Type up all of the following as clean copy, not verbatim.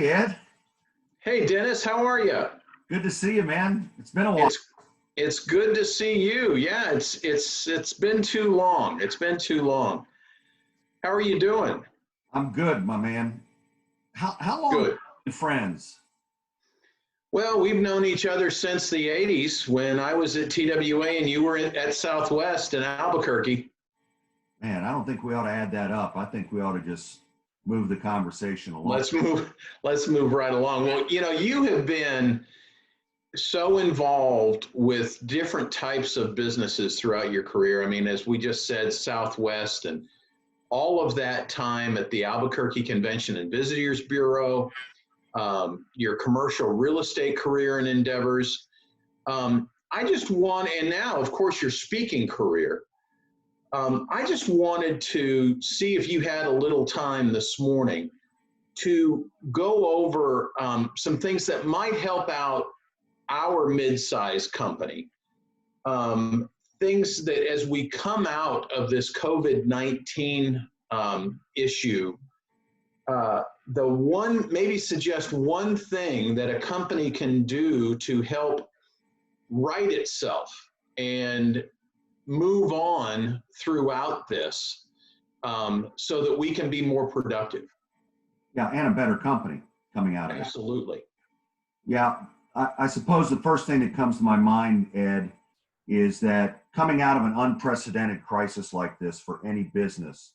Hey, Ed. Hey Dennis, how are you? Good to see you, man. It's been a while. It's good to see you. Yeah, it's been too long. It's been too long. How are you doing? I'm good, my man. How long have Good. we been friends? Well, we've known each other since the 80s when I was at TWA and you were at Southwest in Albuquerque. Man, I don't think we ought to add that up. I think we ought to just move the conversation along. Let's move right along. Well, you have been so involved with different types of businesses throughout your career. I mean, as we just said, Southwest and all of that time at the Albuquerque Convention and Visitors Bureau, your commercial real estate career and endeavors. And now, of course, your speaking career. I just wanted to see if you had a little time this morning to go over some things that might help out our mid-sized company. Things that as we come out of this COVID-19 issue, maybe suggest one thing that a company can do to help right itself and move on throughout this, so that we can be more productive. Yeah, and a better company coming out of it. Absolutely. Yeah, I suppose the first thing that comes to my mind, Ed, is that coming out of an unprecedented crisis like this for any business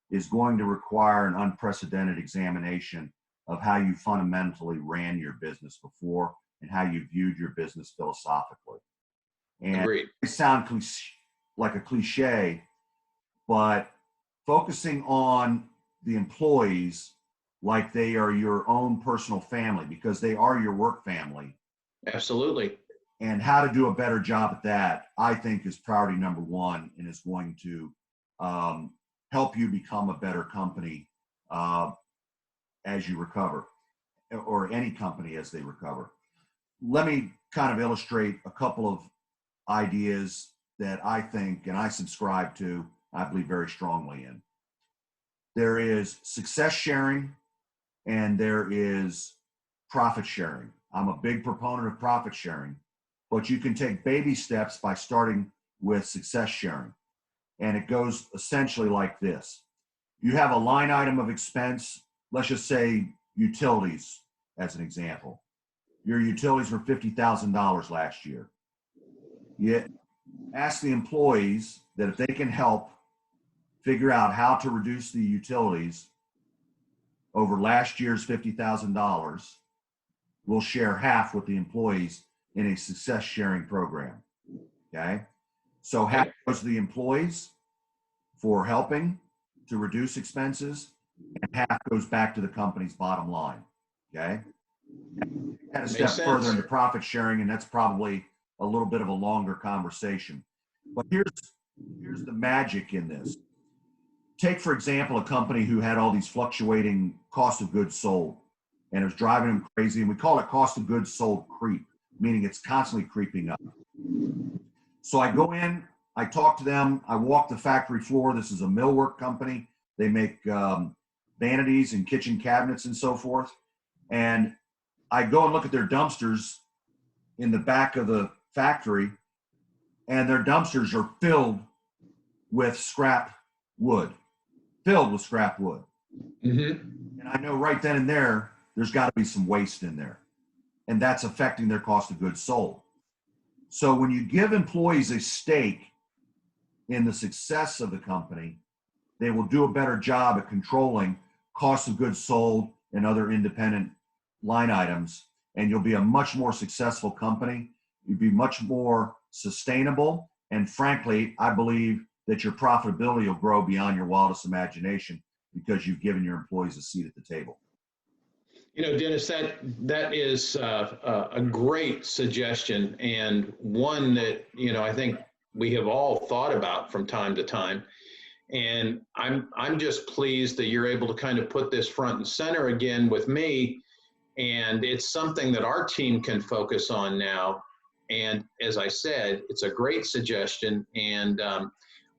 is going to require an unprecedented examination of how you fundamentally ran your business before and how you viewed your business philosophically. And Agreed. it sounds like a cliche, but focusing on the employees like they are your own personal family, because they are your work family. Absolutely. And how to do a better job at that, I think, is priority number one, and is going to help you become a better company as you recover, or any company as they recover. Let me kind of illustrate a couple of ideas that I think and I subscribe to, I believe very strongly in. There is success sharing and there is profit sharing. I'm a big proponent of profit sharing, but you can take baby steps by starting with success sharing. And it goes essentially like this. You have a line item of expense, let's just say utilities as an example. Your utilities were $50,000 last year. You ask the employees that if they can help figure out how to reduce the utilities over last year's $50,000, we'll share half with the employees in a success sharing program. Okay? So half goes to the employees for helping to reduce expenses, and half goes back to the company's bottom line. Okay? Add a step further into profit sharing, and that's probably a little bit of a longer conversation. But here's the magic in this. Take, for example, a company who had all these fluctuating cost of goods sold, and it was driving them crazy. And we call it cost of goods sold creep, meaning it's constantly creeping up. So I go in, I talk to them, I walk the factory floor. This is a millwork company. They make vanities and kitchen cabinets and so forth. And I go and look at their dumpsters in the back of the factory, and their dumpsters are filled with scrap wood. Mm-hmm. And I know right then and there's got to be some waste in there, and that's affecting their cost of goods sold. So when you give employees a stake in the success of the company, they will do a better job at controlling cost of goods sold and other independent line items, and you'll be a much more successful company. You'll be much more sustainable, and frankly, I believe that your profitability will grow beyond your wildest imagination because you've given your employees a seat at the table. Dennis, that is a great suggestion, and one that, I think we have all thought about from time to time. And I'm just pleased that you're able to kind of put this front and center again with me. And it's something that our team can focus on now. And as I said, it's a great suggestion. And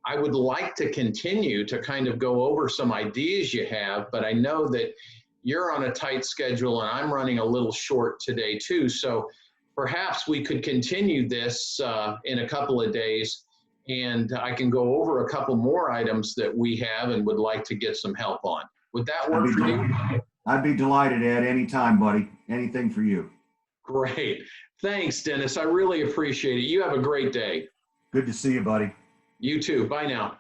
I would like to continue to kind of go over some ideas you have, but I know that you're on a tight schedule and I'm running a little short today too. So perhaps we could continue this in a couple of days, and I can go over a couple more items that we have and would like to get some help on. Would that work for you? I'd be delighted, Ed, anytime, buddy. Anything for you. Great. Thanks, Dennis. I really appreciate it. You have a great day. Good to see you, buddy. You too. Bye now.